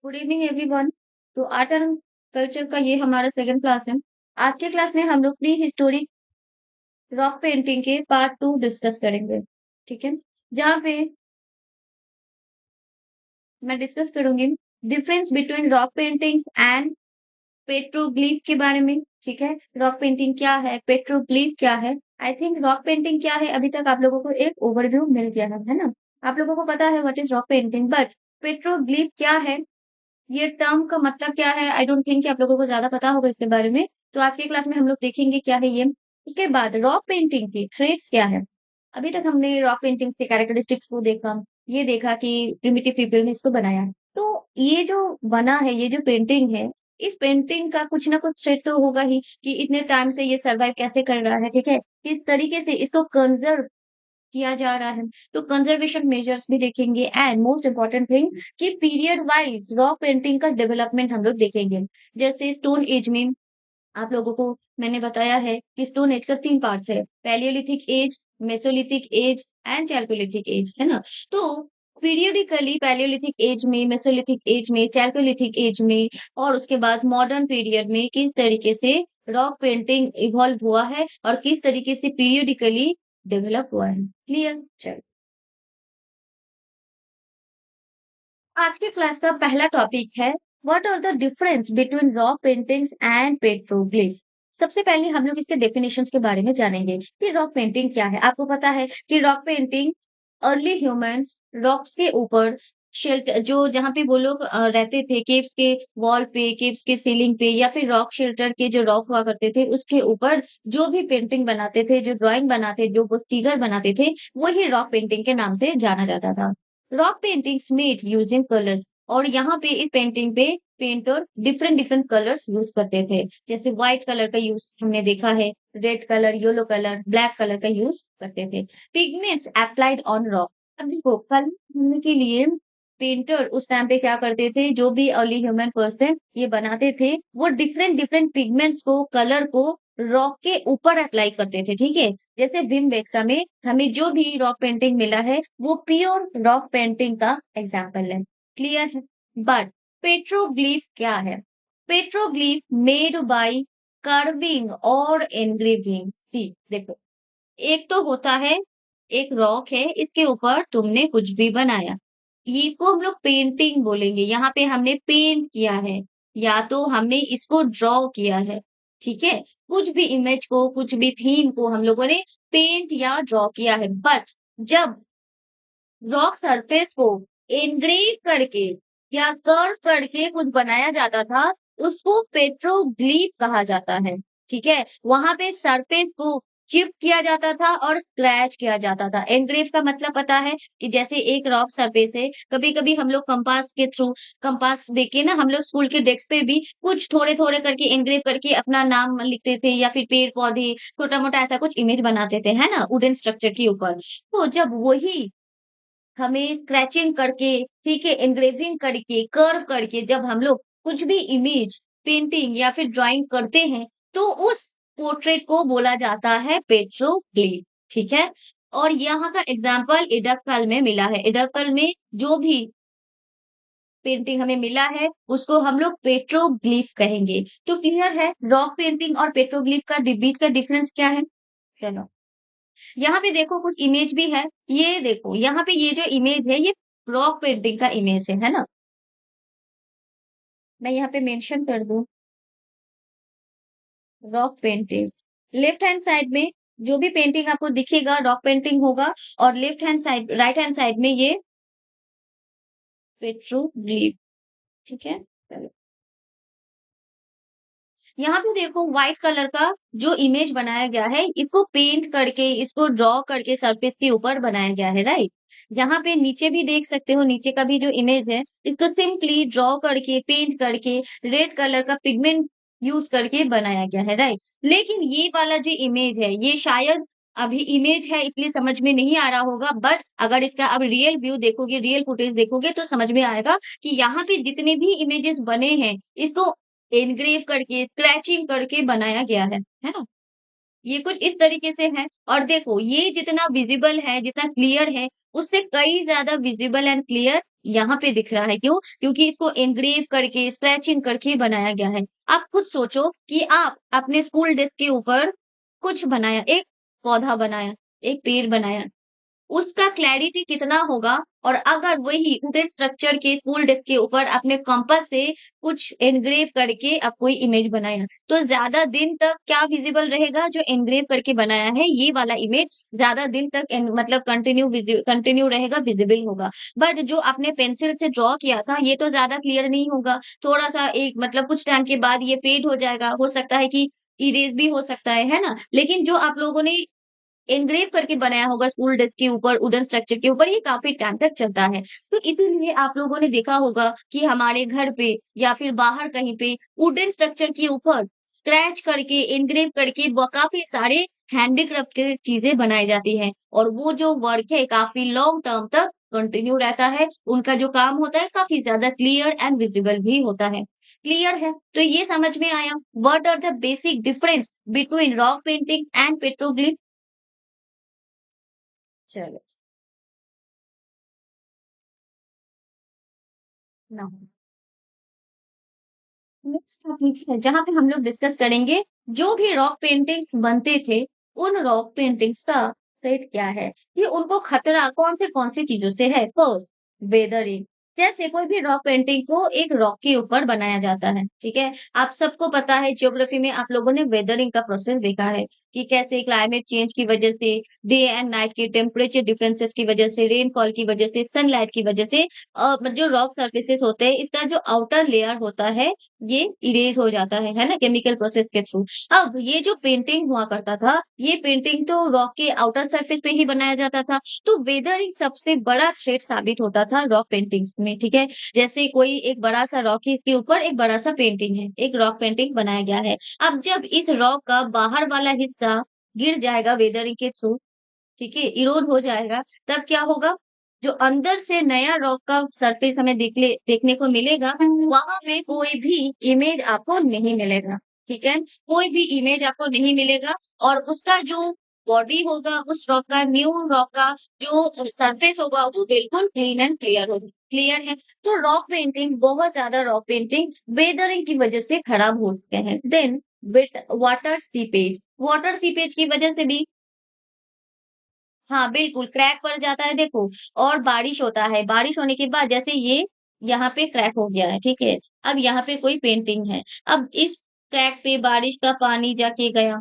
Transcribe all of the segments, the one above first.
Good evening everyone. तो art and culture का ये हमारा सेकंड क्लास है। आज के क्लास में हम लोग प्री हिस्टोरिक रॉक पेंटिंग के पार्ट 2 डिस्कस करेंगे। ठीक है, जहाँ पे मैं डिस्कस करूंगी difference between rock paintings and petroglyph के बारे में। ठीक है, रॉक पेंटिंग क्या है, पेट्रोग्लिफ क्या है। आई थिंक रॉक पेंटिंग क्या है अभी तक आप लोगों को एक ओवरव्यू मिल गया है ना। आप लोगों को पता है what is rock painting, but petroglyph क्या है, ये टर्म का मतलब क्या है, आई डोंट थिंक कि आप लोगों को ज्यादा पता होगा इसके बारे में। तो आज की क्लास में हम लोग देखेंगे क्या है ये। उसके बाद रॉक पेंटिंग की ट्रेड्स क्या है। अभी तक हमने रॉक पेंटिंग्स के कैरेक्टरिस्टिक्स को देखा, ये देखा कि प्रिमिटिव पीपल ने इसको बनाया। तो ये जो बना है, ये जो पेंटिंग है, इस पेंटिंग का कुछ ना कुछ थ्रेड तो होगा ही कि इतने टाइम से ये सर्वाइव कैसे कर रहा है। ठीक है, किस तरीके से इसको कंजर्व किया जा रहा है। तो कंजर्वेशन मेजर्स भी देखेंगे एंड मोस्ट इम्पोर्टेंट थिंग कि पीरियड वाइज रॉक पेंटिंग का डेवलपमेंट हम लोग देखेंगे। जैसे स्टोन एज में आप लोगों को मैंने बताया है कि स्टोन एज का 3 पार्ट्स है, palaeolithic age, mesolithic age and chalcolithic age, है ना। तो पीरियडिकली पैलियोलिथिक एज में, मेसोलिथिक एज में, चैल्कोलिथिक एज में और उसके बाद मॉडर्न पीरियड में किस तरीके से रॉक पेंटिंग इवॉल्व हुआ है और किस तरीके से पीरियडिकली डेवलप हुआ है। क्लियर? चलो, आज के क्लास का पहला टॉपिक है what are the difference between rock paintings and petroglyph. सबसे पहले हम लोग इसके डेफिनेशंस के बारे में जानेंगे कि रॉक पेंटिंग क्या है। आपको पता है कि rock painting early humans rocks के ऊपर शेल्टर, जो जहाँ पे वो लोग रहते थे, केव्स के वॉल पे, केव्स के सीलिंग पे या फिर रॉक शेल्टर के जो रॉक हुआ करते थे उसके ऊपर जो भी पेंटिंग बनाते थे, जो ड्राइंग बनाते, जो वो फिगर बनाते थे, वही रॉक पेंटिंग के नाम से जाना जाता था। Rock paintings made using colours, और यहाँ पे इस पेंटिंग पे painter different different colours use करते थे। जैसे व्हाइट कलर का यूज हमने देखा है, red colour, yellow colour, black colour का यूज करते थे। Pigments applied on rock. अब देखो, कलर करने के लिए पेंटर उस टाइम पे क्या करते थे, जो भी अर्ली ह्यूमन पर्सन ये बनाते थे, वो डिफरेंट डिफरेंट पिगमेंट्स को, कलर को रॉक के ऊपर अप्लाई करते थे। ठीक है, जैसे भीमबेटका में हमें जो भी रॉक पेंटिंग मिला है वो प्योर रॉक पेंटिंग का एग्जाम्पल है। क्लियर है? बट पेट्रोग्लिफ क्या है? पेट्रोग्लिफ मेड बाय कार्विंग और एनग्रेविंग। सी देखो, एक तो होता है, एक रॉक है, इसके ऊपर तुमने कुछ भी बनाया, ये इसको हम लोग पेंटिंग बोलेंगे। यहाँ पे हमने पेंट किया है या तो हमने इसको ड्रॉ किया है। ठीक है, कुछ भी इमेज को, कुछ भी थीम को हम लोगों ने पेंट या ड्रॉ किया है। बट जब रॉक सरफेस को एनग्रेव करके या कर्व करके कुछ बनाया जाता था, उसको पेट्रोग्लिफ कहा जाता है। ठीक है, वहां पे सरफेस को चिप किया जाता था और स्क्रैच किया जाता था। एनग्रेव का मतलब पता है कि जैसे एक रॉक सरफेस है, कभी कभी हम लोग कंपास के थ्रू, कंपास देके ना हम लोग स्कूल के डेस्क पे भी कुछ थोड़े थोड़े करके एनग्रेव करके अपना नाम लिखते थे या फिर पेड़ पौधे छोटा मोटा ऐसा कुछ इमेज बनाते थे, है ना, वुडन स्ट्रक्चर के ऊपर। तो जब वही हमें स्क्रैचिंग करके, ठीक है, एंग्रेविंग करके, कर्व करके जब हम लोग कुछ भी इमेज, पेंटिंग या फिर ड्राइंग करते हैं, तो उस पोर्ट्रेट को बोला जाता है पेट्रोग्लिफ। ठीक है, और यहाँ का एग्जाम्पल इडक्कल में मिला है। इडक्कल में जो भी पेंटिंग हमें मिला है उसको हम लोग पेट्रोग्लिफ कहेंगे। तो क्लियर है रॉक पेंटिंग और पेट्रोग्लिफ का बीच का डिफरेंस क्या है। चलो, यहाँ पे देखो कुछ इमेज भी है। ये देखो, यहाँ पे ये जो इमेज है ये रॉक पेंटिंग का इमेज है ना। मैं यहाँ पे मेंशन कर दूं rock paintings. Left hand side में जो भी पेंटिंग आपको दिखेगा रॉक पेंटिंग होगा, और left hand side, right hand side में ये पेट्रोग्लिफ। ठीक है, चलो, यहाँ पे देखो व्हाइट कलर का जो इमेज बनाया गया है, इसको पेंट करके, इसको ड्रॉ करके सरफेस के ऊपर बनाया गया है, राइट। यहाँ पे नीचे भी देख सकते हो, नीचे का भी जो इमेज है, इसको सिंपली ड्रॉ करके, पेंट करके, रेड कलर का पिगमेंट यूज करके बनाया गया है, राइट। लेकिन ये वाला जो इमेज है, ये शायद अभी इमेज है इसलिए समझ में नहीं आ रहा होगा, बट अगर इसका अब रियल व्यू देखोगे, रियल फुटेज देखोगे तो समझ में आएगा कि यहाँ पे जितने भी इमेजेस बने हैं, इसको एनग्रेव करके, स्क्रैचिंग करके बनाया गया है ना? ये कुछ इस तरीके से है। और देखो ये जितना विजिबल है, जितना क्लियर है, उससे कई ज़्यादा विजिबल एंड क्लियर यहाँ पे दिख रहा है। क्यों? क्योंकि इसको एनग्रेव करके, स्क्रैचिंग करके बनाया गया है। आप खुद सोचो कि आप अपने स्कूल डेस्क के ऊपर कुछ बनाया, एक पौधा बनाया, एक पेड़ बनाया, उसका क्लैरिटी कितना होगा और अगर वही वुडन स्ट्रक्चर के स्कूल डेस्क के ऊपर अपने कंपास से कुछ एनग्रेव करके आप कोई इमेज बनाया, तो ज़्यादा दिन तक क्या विज़िबल रहेगा? जो एनग्रेव करके बनाया है, ये वाला इमेज ज़्यादा दिन तक मतलब कंटिन्यू रहेगा, विज़िबल होगा। बट जो आपने पेंसिल से ड्रॉ किया था, ये तो ज़्यादा क्लियर नहीं होगा। थोड़ा-सा एक मतलब कुछ टाइम के बाद ये फेड हो जाएगा, हो सकता है कि इरेज़ भी हो सकता है ना? लेकिन जो आप लोगों ने एनग्रेव करके बनाया होगा स्कूल डेस्क के ऊपर, वुडन स्ट्रक्चर के ऊपर, ये काफ़ी टाइम तक चलता है। तो इसीलिए आप लोगों ने देखा होगा कि हमारे घर पे या फिर बाहर कहीं पे वुडन स्ट्रक्चर के ऊपर स्क्रैच करके, एनग्रेव करके काफ़ी सारे हैंडीक्राफ्ट की चीज़ें बनाई जाती हैं और वो जो वर्क है काफ़ी लॉन्ग टर्म तक कंटिन्यू रहता है। उनका जो काम होता है काफ़ी ज़्यादा क्लियर एंड विजिबल भी होता है। क्लियर है? तो ये समझ में आया what are the basic difference between rock paintings and petroglyph? चलो। ना नेक्स्ट टॉपिक है जहाँ पे हम लोग डिस्कस करेंगे जो भी रॉक पेंटिंग्स बनते थे उन रॉक पेंटिंग्स का थ्रेट क्या है ये उनको खतरा कौन सी चीजों से है फर्स्ट वेदरिंग जैसे कोई भी रॉक पेंटिंग को एक रॉक के ऊपर बनाया जाता है ठीक है आप सबको पता है ज्योग्राफी में आप लोगों ने वेदरिंग का प्रोसेस देखा है कि कैसे क्लाइमेट चेंज की वजह से डे एंड नाइट के टेम्परेचर डिफरेंसेस की वजह से रेनफॉल की वजह से सनलाइट की वजह से जो रॉक सर्फेसेस होते हैं इसका जो आउटर लेयर होता है ये इरेज हो जाता है ना? केमिकल प्रोसेस के थ्रू। अब ये जो पेंटिंग हुआ करता था, ये पेंटिंग तो रॉक के आउटर सरफेस पे ही बनाया जाता था। तो वेदरिंग सबसे बड़ा थ्रेट साबित होता था रॉक पेंटिंग्स में, ठीक है? जैसे कोई एक बड़ा-सा रॉक है, इसके ऊपर एक बड़ा-सा पेंटिंग है, एक रॉक पेंटिंग बनाया गया है। अब जब इस रॉक का बाहर वाला हिस्सा गिर जाएगा वेदरिंग के थ्रू, ठीक है? इरोड हो जाएगा, तब क्या होगा? जो अंदर से नया रॉक का सरफेस हमें देखने को मिलेगा, वहाँ पे कोई भी इमेज आपको नहीं मिलेगा, ठीक है? कोई भी इमेज आपको नहीं मिलेगा और उसका जो बॉडी होगा, उस रॉक का न्यू रॉक का जो सरफेस होगा, वो बिल्कुल क्लीन एंड क्लियर होगी। क्लियर है? तो रॉक पेंटिंग्स बहुत ज़्यादा रॉक पेंटिंग्स वेदरिंग की वजह से खराब हो चुके हैं। देन विथ वाटर सीपेज की वजह से भी हाँ, बिल्कुल, क्रैक पड़ जाता है देखो और बारिश होता है, बारिश होने के बाद जैसे ये यहाँ पे क्रैक हो गया है, ठीक है? अब यहाँ पे कोई पेंटिंग है, अब इस क्रैक पे बारिश का पानी जाके गया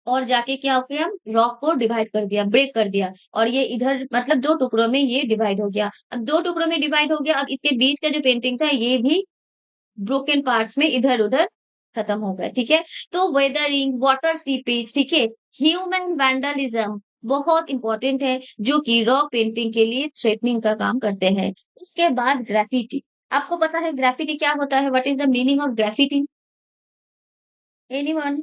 और जाके क्या हो गया, रॉक को डिवाइड कर दिया, ब्रेक कर दिया और ये इधर मतलब 2 टुकड़ों में ये डिवाइड हो गया। अब 2 टुकड़ों में डिवाइड हो गया, अब इसके बीच का जो पेंटिंग था, ये भी ब्रोकन पार्ट्स में इधर-उधर खत्म हो गए, ठीक है? तो वेदरिंग, वाटर सीपेज, ठीक है? ह्यूमन वैंडलिज्म बहुत इम्पोर्टेंट है, जो कि रॉक पेंटिंग के लिए थ्रेटनिंग का काम करते हैं। उसके बाद ग्राफिटी। आपको पता है ग्राफिटी क्या होता है? What is the meaning of graffiti? Anyone?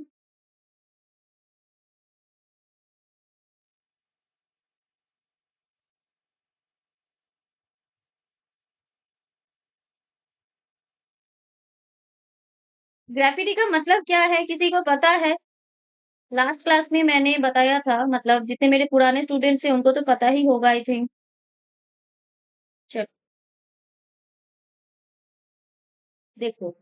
Graffiti का मतलब क्या है? किसी को पता है? लास्ट क्लास में मैंने बताया था, मतलब जितने मेरे पुराने स्टूडेंट्स हैं, उनको तो पता ही होगा आई थिंक। चलो, देखो।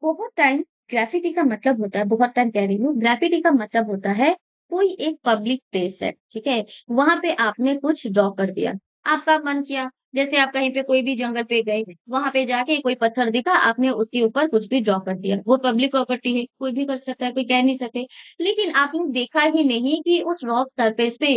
बहुत टाइम ग्राफिटी का मतलब होता है बहुत टाइम कह रही हूँ, ग्राफिटी का मतलब होता है कोई एक पब्लिक प्लेस है, ठीक है? वहाँ पे आपने कुछ ड्रॉ कर दिया। आपका मन किया, जैसे आप कहीं पे कोई भी जंगल पे गए, वहाँ पे जाके कोई पत्थर दिखा, आपने उसके ऊपर कुछ भी ड्रॉ कर दिया। वो पब्लिक प्रॉपर्टी है, कोई भी कर सकता है, कोई कह नहीं सकते। लेकिन आपने देखा ही नहीं कि उस रॉक सरफेस पे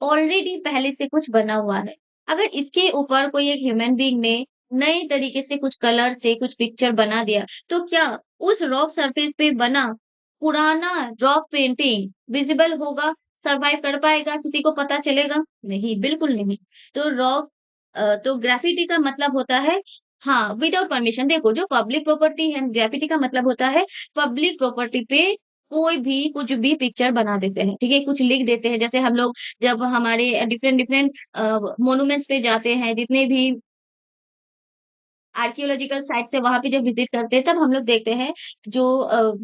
ऑलरेडी पहले से कुछ बना हुआ है। अगर इसके ऊपर कोई एक ह्यूमन बीइंग ने नए तरीके से कुछ कलर से कुछ पिक्चर बना दिया, तो क्या उस रॉक सरफेस पे बना पुराना रॉक पेंटिंग विजिबल होगा, सर्वाइव कर पाएगा, किसी को पता चलेगा? नहीं, बिल्कुल नहीं। तो तो ग्राफिटी का मतलब होता है हाँ, विदाउट परमिशन देखो जो पब्लिक प्रॉपर्टी है, ग्राफिटी का मतलब होता है पब्लिक प्रॉपर्टी पे कोई भी कुछ भी पिक्चर बना देते हैं, ठीक है? कुछ लिख देते हैं, जैसे हम लोग जब हमारे डिफरेंट डिफरेंट मोन्यूमेंट्स पे जाते हैं, जितने भी आर्कियोलॉजिकल साइट से वहाँ पे जब विज़िट करते हैं, तब हम लोग देखते हैं जो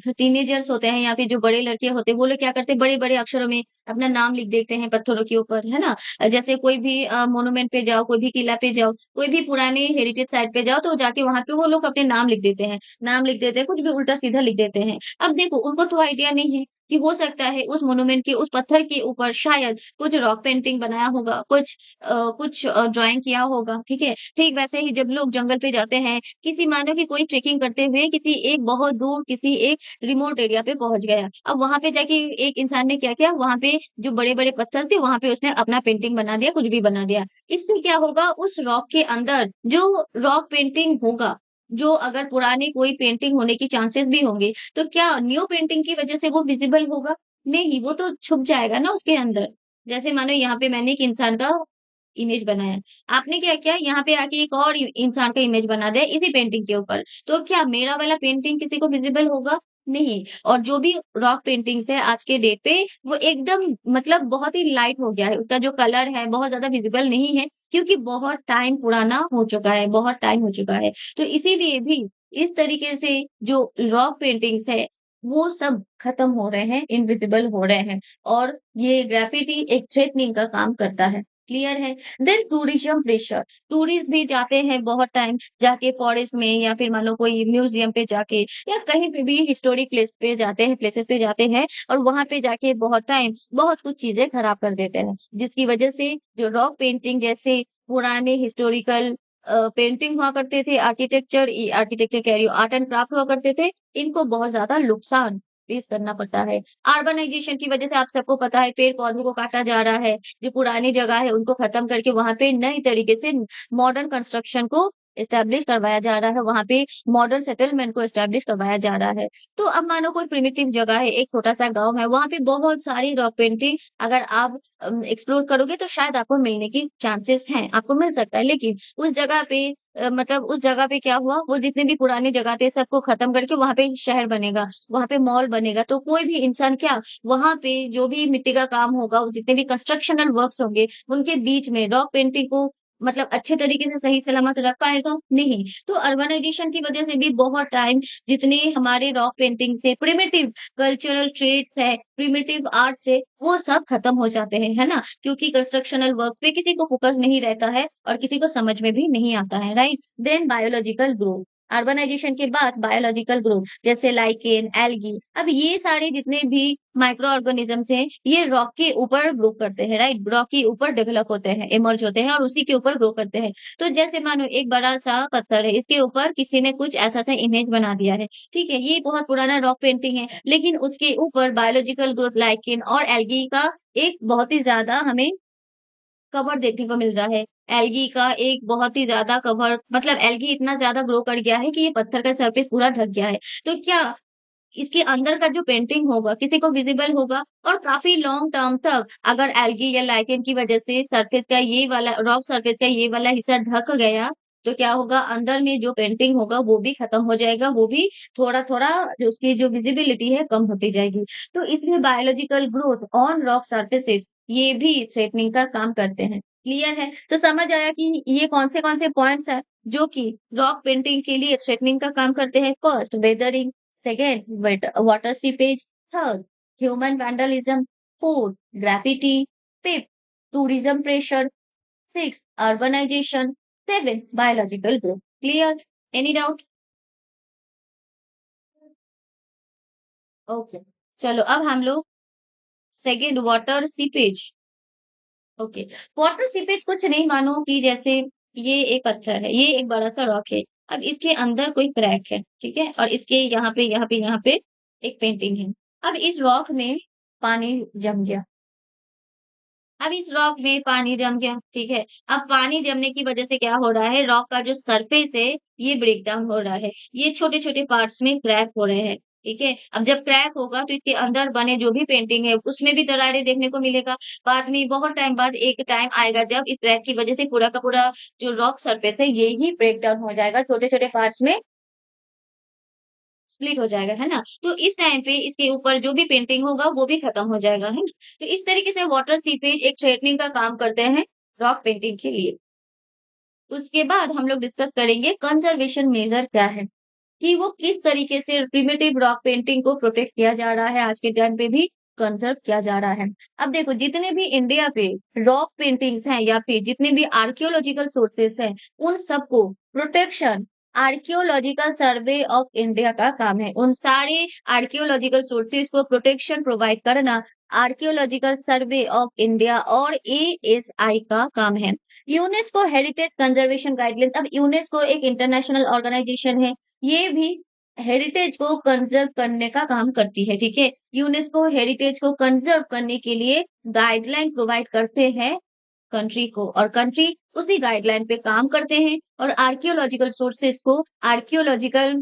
टीनेजर्स होते हैं या फिर जो बड़े लड़के होते हैं, वो लोग क्या करते हैं, बड़े-बड़े अक्षरों में अपना नाम लिख देते हैं पत्थरों के ऊपर, है ना? जैसे कोई भी मोन्यूमेंट पे जाओ, कोई भी किला पे जाओ, कोई भी पुराने हेरिटेज साइट पे जाओ, तो जाके वहाँ पे वो लोग अपने नाम लिख देते हैं। नाम लिख देते हैं, कुछ भी उल्टा-सीधा लिख देते हैं। अब देखो, उनको तो आइडिया नहीं है कि हो सकता है उस मोन्यूमेंट के उस पत्थर के ऊपर शायद कुछ रॉक पेंटिंग बनाया होगा, कुछ ड्राइंग किया होगा, ठीक है? ठीक वैसे ही जब लोग जंगल पे जाते हैं, किसी मानो कि कोई ट्रेकिंग करते हुए किसी एक बहुत दूर किसी एक रिमोट एरिया पे पहुँच गया। अब वहाँ पे जाके एक इंसान ने क्या किया, वहाँ पे जो बड़े-बड़े पत्थर थे, वहाँ पे उसने अपना पेंटिंग बना दिया, कुछ भी बना दिया। इससे क्या होगा, उस रॉक के अंदर जो रॉक पेंटिंग होगा, जो अगर पुरानी कोई पेंटिंग होने की चांसेस भी होंगे, तो क्या न्यू पेंटिंग की वजह से वो विज़िबल होगा? नहीं, वो तो छुप जाएगा ना उसके अंदर। जैसे मानो यहाँ पे मैंने एक इंसान का इमेज बनाया। आपने क्या किया, यहाँ पे आके एक और इंसान का इमेज बना दिया इसी पेंटिंग के ऊपर। तो क्या मेरा वाला पेंटिंग किसी को विज़िबल होगा? नहीं। और जो भी रॉक पेंटिंग्स है आज के डेट पे, वो एकदम मतलब बहुत ही लाइट हो गया है। उसका जो कलर है बहुत ज़्यादा विज़िबल नहीं है, क्योंकि बहुत टाइम पुराना हो चुका है, बहुत टाइम हो चुका है। तो इसीलिए भी इस तरीके से जो रॉक पेंटिंग्स है, वो सब खत्म हो रहे हैं, इनविज़िबल हो रहे हैं और ये ग्राफ़िटी एक थ्रेटनिंग का काम करता है। क्लियर है? देन टूरिज़्म प्रेशर, टूरिस्ट भी जाते हैं बहुत टाइम जाके फॉरेस्ट में या फिर मान लो कोई म्यूज़ियम पे जाके या कहीं पे भी हिस्टोरिक प्लेस पे जाते हैं, प्लेसेस पे जाते हैं और वहाँ पे जाके बहुत टाइम बहुत कुछ चीज़ें खराब कर देते हैं। जिसकी वज़ह से जो रॉक पेंटिंग जैसे पुराने हिस्टोरिकल पेंटिंग हुआ करते थे, आर्किटेक्चर कह रही हूँ, आर्ट एंड क्राफ्ट हुआ करते थे, इनको बहुत ज़्यादा नुकसान फेस करना पड़ता है। अर्बनाइज़ेशन की वज़ह से आप सबको पता है पेड़-पौधों को काटा जा रहा है, जो पुरानी जगह है उनको खत्म करके वहाँ पे नई तरीके से मॉडर्न कंस्ट्रक्शन को एस्टेब्लिश करवाया जा रहा है, वहाँ पे मॉडर्न सेटलमेंट को एस्टेब्लिश करवाया जा रहा है। तो अब मानो कोई प्रिमिटिव जगह है, एक छोटा-सा गाँव है, वहाँ पे बहुत सारी रॉक पेंटिंग अगर आप एक्सप्लोर करोगे तो शायद आपको मिलने की चांसेस हैं, आपको मिल सकता है। लेकिन उस जगह पे मतलब उस जगह पे क्या हुआ, वो जितने भी पुरानी जगह थे सबको खत्म करके वहाँ पे शहर बनेगा, वहाँ पे मॉल बनेगा, तो कोई भी इंसान क्या वहाँ पे जो भी मिट्टी का काम होगा, वो जितने भी कंस्ट्रक्शनल वर्क्स होंगे, उनके बीच में रॉक पेंटिंग को मतलब अच्छे तरीके से सही सलामत रख पाएगा? नहीं। तो अर्बनाइज़ेशन की वजह से भी बहुत टाइम जितने हमारे रॉक पेंटिंग से प्रिमिटिव कल्चरल ट्रेट्स है, प्रिमिटिव आर्ट्स है, वो सब खत्म हो जाते हैं, है ना? क्योंकि कंस्ट्रक्शनल वर्क्स पे किसी को फोकस नहीं रहता है और किसी को समझ में भी नहीं आता है, right? Then biological growth, urbanisation के बाद बायोलॉजिकल ग्रोथ जैसे लाइकेन, एल्गी, अब ये सारे जितने भी माइक्रो ऑर्गेनिजम्स हैं, ये रॉक के ऊपर ग्रो करते हैं, राइट? रॉक के ऊपर डेवलप होते हैं, इमर्ज होते हैं और उसी के ऊपर ग्रो करते हैं। तो जैसे मानो एक बड़ा-सा पत्थर है, इसके ऊपर किसी ने कुछ ऐसा-सा इमेज बना दिया है, ठीक है? ये बहुत पुराना रॉक पेंटिंग है, लेकिन उसके ऊपर बायोलॉजिकल ग्रोथ लाइकेन और एल्गी का एक बहुत ही ज़्यादा हमें कवर देखने को मिल रहा है। एल्गी का एक बहुत ही ज़्यादा कवर मतलब एल्गी इतना ज़्यादा ग्रो कर गया है कि ये पत्थर का सरफेस पूरा ढक गया है। तो क्या इसके अंदर का जो पेंटिंग होगा किसी को विज़िबल होगा और काफ़ी लॉन्ग टर्म तक अगर एल्गी या लाइकेन की वज़ह से सरफेस का ये वाला रॉक सरफेस का ये वाला हिस्सा ढक गया, तो क्या होगा अंदर में जो पेंटिंग होगा वो भी खत्म हो जाएगा, वो भी थोड़ा-थोड़ा जो उसकी जो विज़िबिलिटी है कम होती जाएगी। तो इसलिए biological growth on rock surfaces ये भी थ्रेटनिंग का काम करते हैं। क्लियर है? तो समझ आया कि ये कौन से पॉइंट्स हैं जो कि रॉक पेंटिंग के लिए थ्रेटनिंग का काम करते हैं। First weathering, second water seepage, third human vandalism, fourth graffiti, fifth tourism pressure, sixth urbanization, seventh biological growth. Clear? Any doubt? Okay. चलो अब हम लोग second water seepage. Okay, water seepage कुछ नहीं मानो कि जैसे ये एक पत्थर है, ये एक बड़ा-सा रॉक है। अब इसके अंदर कोई क्रैक है, ठीक है? और इसके यहाँ पे एक पेंटिंग है। अब इस रॉक में पानी जम गया। अब इस रॉक में पानी जम गया, ठीक है? अब पानी जमने की वजह से क्या हो रहा है, रॉक का जो सरफेस है, ये ब्रेक डाउन हो रहा है। ये छोटे-छोटे पार्ट्स में क्रैक हो रहे हैं, ठीक है? अब जब क्रैक होगा तो इसके अंदर बने जो भी पेंटिंग है, उसमें भी दरारें देखने को मिलेगा। बाद में बहुत टाइम बाद एक टाइम आएगा जब इस क्रैक की वजह से पूरा का पूरा जो रॉक सरफेस है, ये ही ब्रेक डाउन हो जाएगा, छोटे-छोटे पार्ट्स में स्प्लिट हो जाएगा, है ना? तो इस टाइम पे इसके ऊपर जो भी पेंटिंग होगा वो भी खत्म हो जाएगा, है ना? तो इस तरीके से वाटर सीपेज एक थ्रेटनिंग का काम करते हैं रॉक पेंटिंग के लिए। उसके बाद हम लोग डिस्कस करेंगे कंजर्वेशन मेजर क्या है। कि वो किस तरीके से प्रिमिटिव रॉक पेंटिंग को प्रोटेक्ट किया जा रहा है, आज के टाइम पे भी कंज़र्व किया जा रहा है। अब देखो जितने भी इंडिया पे रॉक पेंटिंग्स हैं या फिर जितने भी आर्कियोलॉजिकल सोर्सेस हैं, उन सबको protection archaeological survey of India का काम है। उन सारे आर्कियोलॉजिकल सोर्सेस को प्रोटेक्शन प्रोवाइड करना आर्कियोलॉजिकल सर्वे ऑफ इंडिया और एएसआई का काम है। यूनेस्को हेरिटेज कंजर्वेशन गाइडलाइंस, अब यूनेस्को एक इंटरनेशनल ऑर्गेनाइजेशन है। ये भी हेरिटेज को कंजर्व करने का काम करती है, ठीक है? यूनेस्को हेरिटेज को कंजर्व करने के लिए गाइडलाइन प्रोवाइड करते हैं कंट्री को और कंट्री उसी गाइडलाइन पे काम करते हैं और आर्कियोलॉजिकल सोर्सेस को आर्कियोलॉजिकल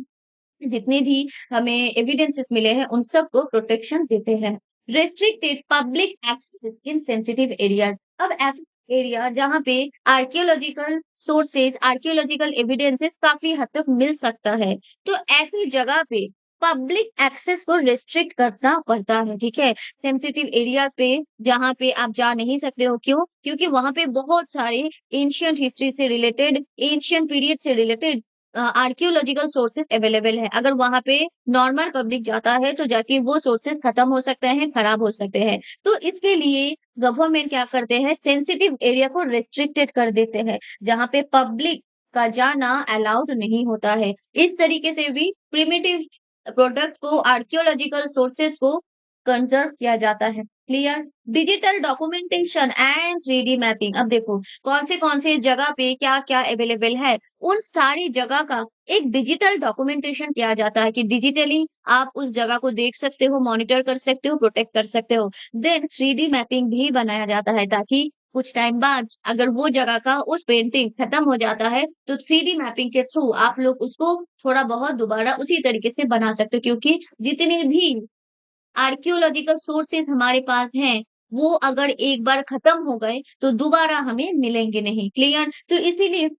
जितने भी हमें एविडेंसेस मिले हैं, उन सबको प्रोटेक्शन देते हैं। रिस्ट्रिक्टेड पब्लिक एक्सेस इन सेंसिटिव एरियाज, अब ऐसे एरिया जहाँ पे आर्कियोलॉजिकल सोर्सेस, आर्कियोलॉजिकल एविडेंसेस काफी हद तक मिल सकता है, तो ऐसी जगह पे पब्लिक एक्सेस को रिस्ट्रिक्ट करना पड़ता है, ठीक है? सेंसिटिव एरियाज पे जहाँ पे आप जा नहीं सकते हो, क्यों? क्योंकि वहाँ पे बहुत सारे एंशिएंट हिस्ट्री से रिलेटेड, एंशिएंट पीरियड से रिलेटेड आर्कियोलॉजिकल सोर्सेस अवेलेबल है। अगर वहाँ पे नॉर्मल पब्लिक जाता है तो जाके वो सोर्सेस खत्म हो सकते हैं, खराब हो सकते हैं। तो इसके लिए गवर्नमेंट क्या करते हैं, सेंसिटिव एरिया को रिस्ट्रिक्टेड कर देते हैं, जहाँ पे पब्लिक का जाना अलाउड नहीं होता है। इस तरीके से भी प्रिमिटिव प्रोडक्ट को, आर्कियोलॉजिकल सोर्सेस को कंजर्व किया जाता है। Clear? Digital documentation and 3D mapping, अब देखो कौन से जगह पे क्या-क्या अवेलेबल है, उन सारी जगह का एक डिजिटल डॉक्यूमेंटेशन किया जाता है कि डिजिटली आप उस जगह को देख सकते हो, मॉनिटर कर सकते हो, प्रोटेक्ट कर सकते हो। देन 3D मैपिंग भी बनाया जाता है ताकि कुछ टाइम बाद अगर वो जगह का उस पेंटिंग खत्म हो जाता है, तो 3D मैपिंग के थ्रू आप लोग उसको थोड़ा बहुत दोबारा उसी तरीके से बना सकते हो, क्योंकि जितने भी आर्कियोलॉजिकल सोर्सेस हमारे पास हैं, वो अगर एक बार खत्म हो गए, तो दोबारा हमें मिलेंगे नहीं। क्लियर? तो इसीलिए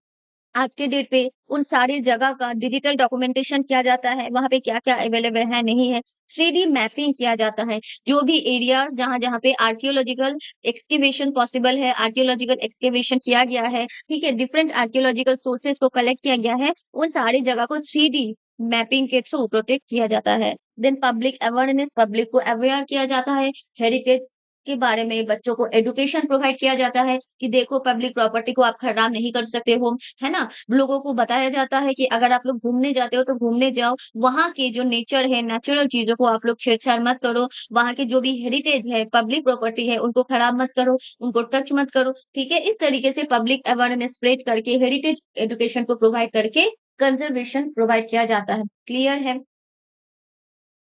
आज के डेट पे उन सारी जगह का डिजिटल डॉक्यूमेंटेशन किया जाता है, वहाँ पे क्या-क्या अवेलेबल है, नहीं है। 3D मैपिंग किया जाता है, जो भी एरिया जहाँ-जहाँ पे आर्कियोलॉजिकल एक्सकेवेशन पॉसिबल है, आर्कियोलॉजिकल एक्सकेवेशन किया गया है, ठीक है? डिफरेंट आर्कियोलॉजिकल सोर्सेस को कलेक्ट किया गया है, उन सारी जगह को 3D मैपिंग के थ्रू प्रोटेक्ट किया जाता है। देन पब्लिक अवेयरनेस, पब्लिक को अवेयर किया जाता है, हेरिटेज के बारे में बच्चों को एजुकेशन प्रोवाइड किया जाता है कि देखो पब्लिक प्रॉपर्टी को आप खराब नहीं कर सकते हो, है ना? लोगों को बताया जाता है कि अगर आप लोग घूमने जाते हो तो घूमने जाओ, वहाँ के जो नेचर है, नेचुरल चीज़ों को आप लोग छेड़छाड़ मत करो, वहाँ के जो भी हेरिटेज है, पब्लिक प्रॉपर्टी है, उनको खराब मत करो, उनको टच मत करो, ठीक है? इस तरीके से पब्लिक अवेयरनेस स्प्रेड करके, हेरिटेज एजुकेशन को प्रोवाइड करके कंजर्वेशन प्रोवाइड किया जाता है। क्लियर है?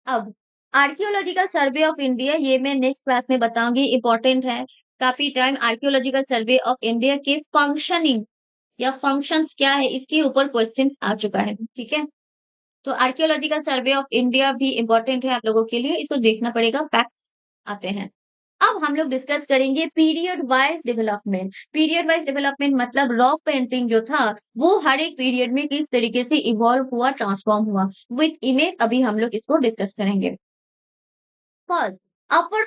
अब आर्कियोलॉजिकल सर्वे ऑफ इंडिया, ये मैं नेक्स्ट क्लास में बताऊंगी, इंपॉर्टेंट है काफी time. Archaeological survey of India के फंक्शनिंग या फंक्शंस क्या है, इसके ऊपर क्वेश्चंस आ चुका है, ठीक है? तो आर्कियोलॉजिकल सर्वे ऑफ इंडिया भी इंपॉर्टेंट है आप लोगों के लिए, इसको देखना पड़ेगा। फैक्ट्स आते हैं। अब हम लोग डिस्कस करेंगे period wise development. Period wise development मतलब रॉक पेंटिंग जो था, वो हर एक पीरियड में किस तरीके से इवॉल्व हुआ, ट्रांसफॉर्म हुआ। विथ इमेज अभी हम लोग इसको डिस्कस करेंगे। फर्स्ट, अपर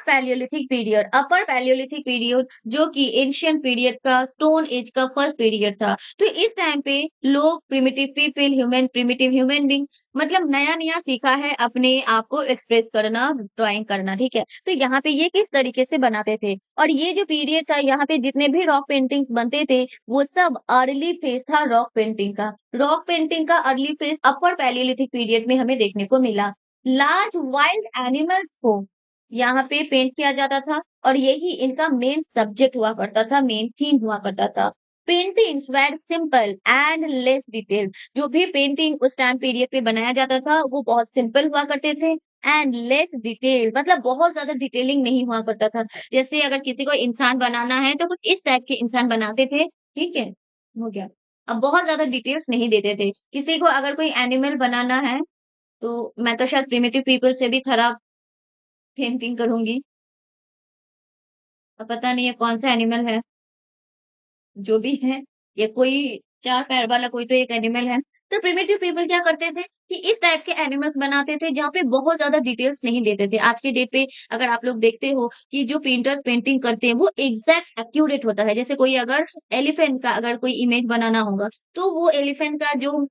पैलियोलिथिक पीरियड जो कि एंशिएंट पीरियड का, स्टोन एज का फर्स्ट पीरियड था। तो इस टाइम पे लोग, primitive people, primitive human beings, मतलब नया नया सीखा है अपने आप को एक्सप्रेस करना, ड्राइंग करना, ठीक है? तो यहाँ पे ये किस तरीके से बनाते थे, और ये जो पीरियड था, यहाँ पे जितने भी रॉक पेंटिंग्स बनते थे, वो सब अर्ली फेज था रॉक पेंटिंग का। रॉक पेंटिंग का अर्ली फेज अपर पैलियोलिथिक पीरियड में हमें देखने को मिला। लार्ज वाइल्ड एनिमल्स को यहाँ पे पेंट किया जाता था और यही इनका मेन सब्जेक्ट हुआ करता था, मेन थीम हुआ करता था। Paintings were simple and less detail, जो भी पेंटिंग उस टाइम पीरियड पे बनाया जाता था वो बहुत सिंपल हुआ करते थे एंड लेस डिटेल, मतलब बहुत ज्यादा डिटेलिंग नहीं हुआ करता था। जैसे अगर किसी को इंसान बनाना है तो कुछ इस टाइप के इंसान बनाते थे, ठीक है? हो गया। अब बहुत ज्यादा डिटेल्स नहीं देते थे। किसी को अगर कोई एनिमल बनाना है तो मैं तो शायद प्रिमिटिव पीपल से भी खराब पेंटिंग करूँगी। अब पता नहीं है कौन-सा एनिमल है, जो भी है, ये कोई 4 पैर वाला कोई तो एक एनिमल है। तो प्रिमिटिव पीपल क्या करते थे कि इस टाइप के एनिमल्स बनाते थे जहाँ पे बहुत ज़्यादा डिटेल्स नहीं देते थे। आज के डेट पे अगर आप लोग देखते हो कि जो पेंटर्स पेंटिंग करते हैं वो एग्ज़ैक्ट एक्यूरेट होता है। जैसे कोई अगर एलिफेंट का अगर कोई इमेज बनाना होगा, तो वो एलिफेंट का जो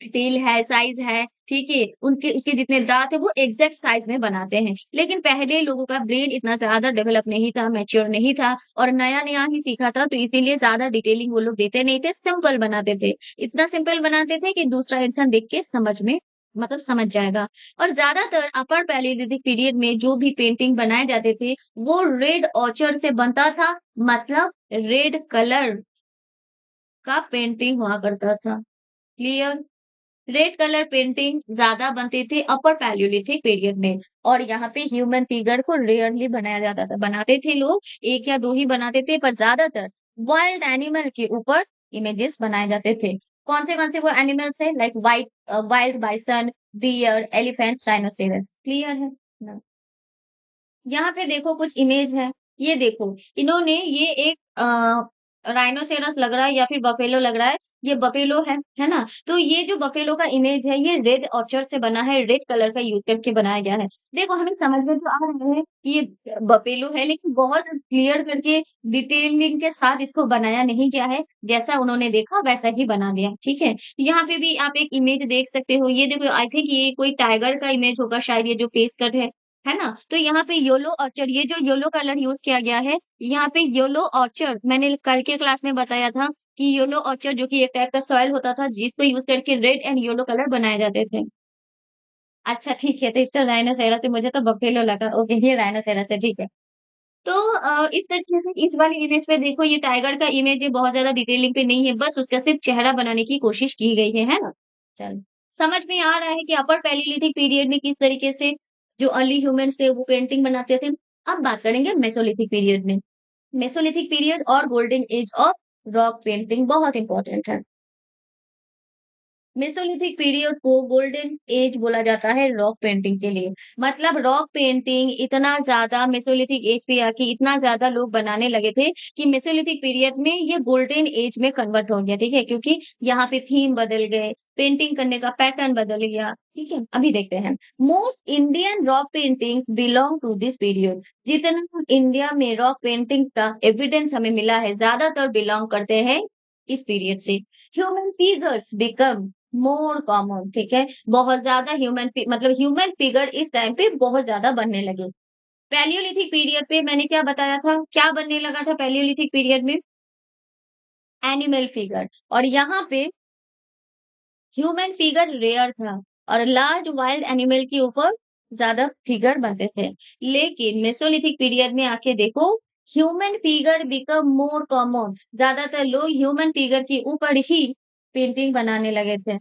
टेल है, साइज़ है, ठीक है? उनके उसके जितने दाँत हैं वो एग्ज़ैक्ट साइज़ में बनाते हैं। लेकिन पहले लोगों का ब्रेन इतना ज़्यादा डेवलप नहीं था, मैच्योर नहीं था और नया-नया ही सीखा था तो इसीलिए ज़्यादा डिटेलिंग वो लोग देते नहीं थे, सिंपल बनाते थे। इतना सिंपल बनाते थे कि दूसरा इंसान देख के समझ में मतलब समझ जाएगा। और ज़्यादातर अपर पैलेओलिथिक पीरियड में जो भी पेंटिंग बनाए जाते थे, वो रेड ऑचर से बनता था, मतलब रेड कलर का पेंटिंग हुआ करता था। क्लियर? रेड कलर पेंटिंग ज़्यादा बनते थे अपर पैलियोलिथिक पीरियड में और यहाँ पे ह्यूमन फिगर को रेयरली बनाया जाता था। बनाते थे लोग 1 या 2 ही बनाते थे पर ज़्यादातर वाइल्ड एनिमल के ऊपर इमेजेस बनाए जाते थे। कौन से वो एनिमल्स हैं like wild bison, deer, elephants, rhinoceros. Clear है? ना? यहाँ पे देखो कुछ इमेज है, ये देखो, इन्होंने ये एक राइनोसेरस लग रहा है या फिर बफेलो लग रहा है, ये बफेलो है ना? तो ये जो बफेलो का इमेज है, ये रेड ऑर्चर से बना है, रेड कलर का यूज़ करके बनाया गया है। देखो, हमें समझ में तो आ रहा है कि ये बफेलो है, लेकिन बहुत क्लियर करके डिटेलिंग के साथ इसको बनाया नहीं गया है, जैसा उन्होंने देखा वैसा ही बना दिया, ठीक है? यहाँ पे भी आप एक इमेज देख सकते हो, ये देखो आई थिंक ये कोई टाइगर का इमेज होगा शायद ये जो फेस कट है ना? तो यहाँ पे येलो ऑर्चर्ड ये जो येलो कलर यूज़ किया गया है, यहाँ पे येलो ऑर्चर्ड मैंने कल के क्लास में बताया था कि येलो ऑर्चर्ड जो कि एक टाइप का सॉइल होता था जिसको यूज़ करके रेड एंड येलो कलर बनाए जाते थे। अच्छा ठीक है, तो इसका राइनोसेरस है, मुझे तो बफेलो लगा। ओके, ये राइनोसेरस है, ठीक है। तो इस तरीके से इस वाली इमेज पे देखो ये टाइगर का इमेज है, बहुत ज़्यादा डिटेलिंग पे नहीं है, बस उसका सिर्फ चेहरा बनाने की कोशिश की गई है ना? चलो, समझ में आ रहा है कि अपर पैलियोलिथिक पीरियड में किस तरीके से जो अर्ली ह्यूमन्स थे वो पेंटिंग बनाते थे। अब बात करेंगे मेसोलिथिक पीरियड में। मेसोलिथिक पीरियड और golden age of rock painting बहुत इंपॉर्टेंट है। मेसोलिथिक पीरियड को गोल्डन एज बोला जाता है रॉक पेंटिंग के लिए। मतलब रॉक पेंटिंग इतना ज़्यादा मेसोलिथिक एज पे आके इतना ज़्यादा लोग बनाने लगे थे कि मेसोलिथिक पीरियड में ये गोल्डन एज में कन्वर्ट हो गया, ठीक है? क्योंकि यहाँ पे थीम बदल गए, पेंटिंग करने का पैटर्न बदल गया, ठीक है? अभी देखते हैं। Most Indian rock paintings belong to this period. जितना इंडिया में रॉक पेंटिंग्स का एविडेंस हमें मिला है, ज़्यादातर बिलॉन्ग करते हैं इस पीरियड से। Human figures become more common, ठीक है? बहुत ज़्यादा मतलब ह्यूमन फिगर इस टाइम पे बहुत ज़्यादा बनने लगे। पैलियोलिथिक पीरियड पे मैंने क्या बताया था? क्या बनने लगा था पैलियोलिथिक पीरियड में? एनिमल फिगर और यहाँ पे ह्यूमन फिगर रेयर था और लार्ज वाइल्ड एनिमल के ऊपर ज़्यादा फिगर बनते थे। लेकिन मेसोलिथिक पीरियड में आके देखो human figure become more common. ज़्यादातर लोग ह्यूमन फिगर के ऊपर ही पेंटिंग बनाने लगे थे।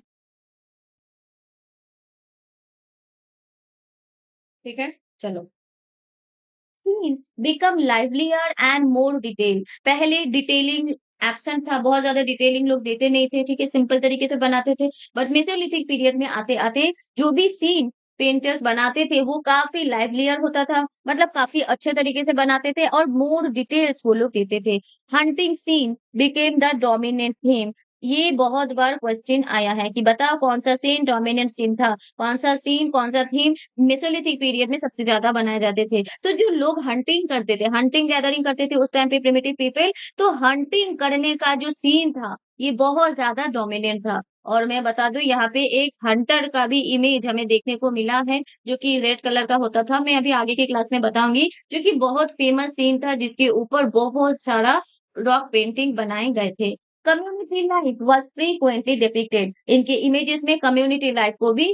ठीक है? चलो। Scenes become livelier and more detail. पहले डिटेलिंग एब्सेंट था, बहुत ज़्यादा डिटेलिंग लोग देते नहीं थे, ठीक है? सिंपल तरीके से बनाते थे। बट मेसोलिथिक पीरियड में आते-आते जो भी सीन पेंटर्स बनाते थे, वो काफ़ी लाइवलियर होता था, मतलब काफ़ी अच्छे तरीके से बनाते थे और मोर डिटेल्स वो लोग देते थे। Hunting scene became the dominant theme. ये बहुत बार क्वेश्चन आया है कि बताओ कौन-सा सीन डोमिनेंट सीन था? कौन-सा सीन, कौन-सा थीम मेसोलिथिक पीरियड में सबसे ज़्यादा बनाए जाते थे। तो जो लोग हंटिंग करते थे, हंटिंग गैदरिंग करते थे उस टाइम पे प्रिमिटिव पीपल, तो हंटिंग करने का जो सीन था, ये बहुत ज़्यादा डोमिनेंट था। और मैं बता दूँ यहाँ पे एक हंटर का भी इमेज हमें देखने को मिला है, जो कि रेड कलर का होता था। मैं अभी आगे की क्लास में बताऊँगी, जो कि बहुत फेमस सीन था जिसके ऊपर बहुत सारा रॉक पेंटिंग बनाए गए थे। Community life was frequently depicted. इनके इमेजेस में कम्युनिटी लाइफ को भी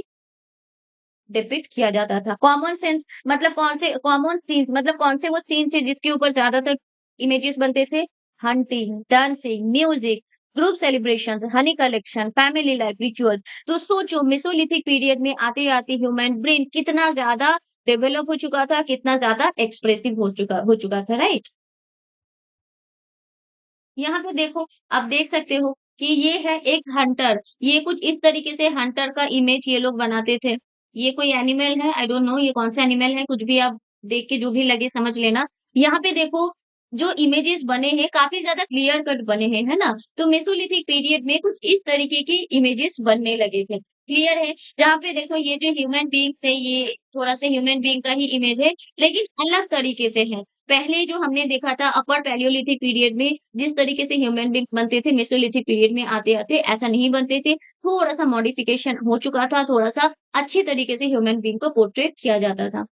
डिपिक्ट किया जाता था। कॉमन सेंस मतलब कौन से कॉमन सीन्स मतलब कौन से वो सीन्स हैं जिसके ऊपर ज़्यादातर इमेजेस बनते थे? Hunting, dancing, music, group celebrations, Honey collection, family life, rituals. तो सोचो मेसोलिथिक पीरियड में आते-आते ह्यूमन ब्रेन कितना ज़्यादा डेवलप हो चुका था, कितना ज़्यादा एक्सप्रेसिव हो चुका था, राइट? यहाँ पे देखो, आप देख सकते हो कि ये है एक हंटर। ये कुछ इस तरीके से हंटर का इमेज ये लोग बनाते थे। ये कोई एनिमल है, आई डोंट नो ये कौन-सा एनिमल है, कुछ भी आप देख के जो भी लगे समझ लेना। यहाँ पे देखो जो इमेजेस बने हैं काफ़ी ज़्यादा क्लियर कट बने हैं, है ना? तो मेसोलिथिक पीरियड में कुछ इस तरीके के इमेजेस बनने लगे थे। क्लियर है? जहाँ पे देखो ये जो ह्यूमन बीइंग्स है ये थोड़ा-सा ह्यूमन बीइंग का ही इमेज है, लेकिन अलग तरीके से है। पहले जो हमने देखा था अपर पैलियोलिथिक पीरियड में जिस तरीके से ह्यूमन बीइंग्स बनते थे, मेसोलिथिक पीरियड में आते-आते ऐसा नहीं बनते थे। थोड़ा-सा मॉडिफिकेशन हो चुका था, थोड़ा-सा अच्छे तरीके से ह्यूमन बीइंग को पोर्ट्रेट किया जाता था।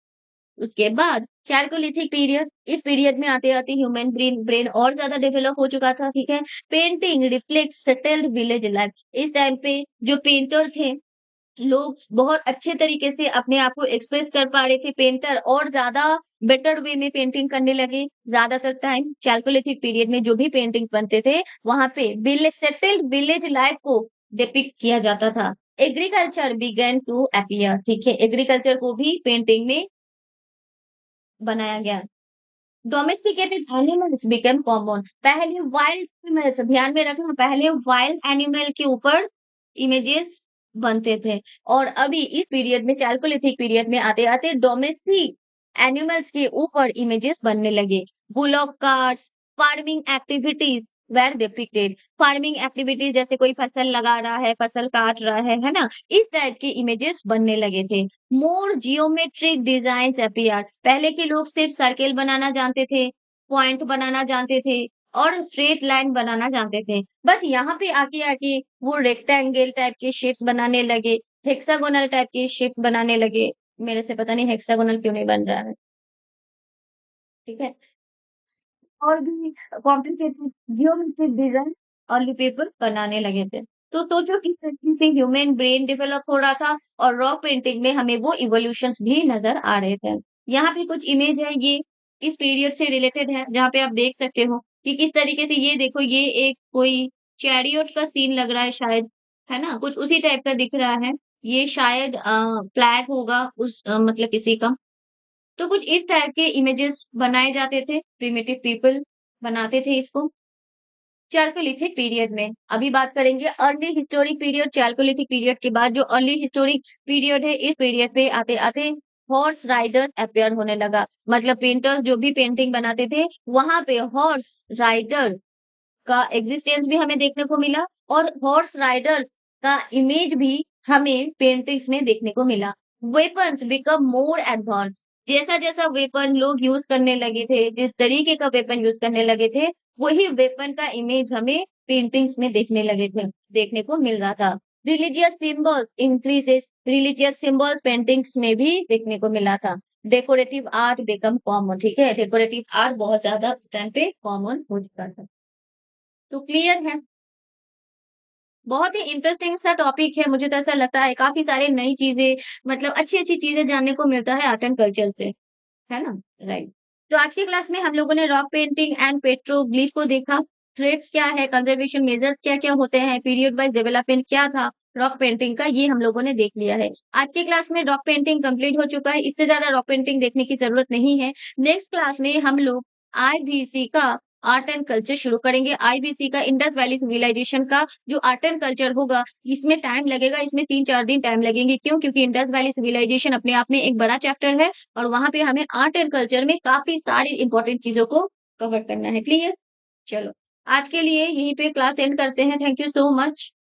उसके बाद चैल्कोलिथिक पीरियड, इस पीरियड में आते-आते ह्यूमन ब्रेन ब्रेन और ज़्यादा डेवलप हो चुका था, ठीक है? Painting reflects settled village life. इस टाइम पे जो पेंटर थे, लोग बहुत अच्छे तरीके से अपने आप को एक्सप्रेस कर पा रहे थे। पेंटर और ज़्यादा बेटर वे में पेंटिंग करने लगे। ज़्यादातर टाइम चैल्कोलिथिक पीरियड में जो भी पेंटिंग्स बनते थे, वहाँ पे सेटल्ड विलेज लाइफ को डिपिक्ट किया जाता था। एग्रीकल्चर बिगन टू अपीयर, ठीक है? एग्रीकल्चर को भी पेंटिंग में बनाया गया। Domesticated animals became common. पहले वाइल्ड एनिमल्स, ध्यान में रखना, पहले वाइल्ड एनिमल के ऊपर इमेजेस बनते थे और अभी इस पीरियड में चैल्कोलिथिक पीरियड में आते-आते डोमेस्टिक एनिमल्स के ऊपर इमेजेस बनने लगे। Bullock carts, farming activities were depicted. Farming activities जैसे कोई फसल लगा रहा है, फसल काट रहा है ना? इस टाइप के इमेजेस बनने लगे थे। मोर जियोमेट्रिक डिजाइन्स अपीयर्ड। पहले के लोग सिर्फ सर्किल बनाना जानते थे, पॉइंट बनाना जानते थे और स्ट्रेट लाइन बनाना जानते थे। बट यहाँ पे आके आके वो रेक्टेंगल टाइप के शेप्स बनाने लगे, हेक्सागोनल टाइप के शेप्स बनाने लगे। मेरे से पता नहीं हेक्सागोनल क्यों नहीं बन रहा है, ठीक है? और भी complicated geometric design early people बनाने लगे थे। तो सोचो किस तरीके से ह्यूमन ब्रेन डेवलप हो रहा था और रॉक पेंटिंग में हमें वो इवोल्यूशंस भी नज़र आ रहे थे। यहाँ पे कुछ इमेज है ये इस पीरियड से रिलेटेड है, जहाँ पे आप देख सकते हो कि किस तरीके से ये देखो ये एक कोई चैरियट का सीन लग रहा है शायद, है ना? कुछ उसी टाइप का दिख रहा है। ये शायद फ्लैग होगा उस मतलब किसी का। तो कुछ इस टाइप के इमेजेस बनाए जाते थे, प्रिमिटिव पीपल बनाते थे इसको। चैल्कोलिथिक पीरियड में, अभी बात करेंगे early historic period, Chalcolithic period के बाद जो अर्ली हिस्टोरिक पीरियड है, इस पीरियड पे आते-आते हॉर्स राइडर्स अपीयर होने लगा। मतलब पेंटर्स जो भी पेंटिंग बनाते थे, वहाँ पे हॉर्स राइडर का एग्जिस्टेंस भी हमें देखने को मिला और हॉर्स राइडर्स का इमेज भी हमें पेंटिंग्स में देखने को मिला। Weapons become more advance. जैसा-जैसा वेपन लोग यूज़ करने लगे थे, जिस तरीके का वेपन यूज़ करने लगे थे, वही वेपन का इमेज हमें पेंटिंग्स में देखने को मिल रहा था। Religious symbols increases, religious symbols paintings में भी देखने को मिला था। डेकोरेटिव आर्ट बिकम कॉमन, ठीक है? डेकोरेटिव आर्ट बहुत ज़्यादा उस टाइम पे कॉमन हो चुका था। तो क्लियर है। बहुत ही इंटरेस्टिंग सा टॉपिक है, मुझे तो ऐसा लगता है काफ़ी सारे नई चीज़ें मतलब अच्छी-अच्छी चीज़ें जानने को मिलता है आर्ट एंड कल्चर से, है ना? राइट। तो आज की क्लास में हम लोगों ने रॉक पेंटिंग एंड पेट्रोग्लिफ को देखा, थ्रेड्स क्या है, कंजर्वेशन मेजर्स क्या-क्या होते हैं, पीरियड वाइज़ डेवलपमेंट क्या था रॉक पेंटिंग का, ये हम लोगों ने देख लिया है। आज की क्लास में रॉक पेंटिंग कंप्लीट हो चुका है, इससे ज़्यादा रॉक पेंटिंग देखने की ज़रूरत नहीं है। नेक्स्ट क्लास में हम लोग आईबीसी का आर्ट एंड कल्चर शुरू करेंगे। आईबीसी का इंडस वैली सिविलाइजेशन का जो आर्ट एंड कल्चर होगा, इसमें टाइम लगेगा, इसमें 3-4 दिन टाइम लगेंगे। क्यों? क्योंकि इंडस वैली सिविलाइजेशन अपने आप में एक बड़ा चैप्टर है और वहाँ पे हमें आर्ट एंड कल्चर में काफ़ी सारी इम्पोर्टेंट चीज़ों को कवर करना है। क्लियर? चलो, आज के लिए यहीं पे क्लास एंड करते हैं। Thank you so much.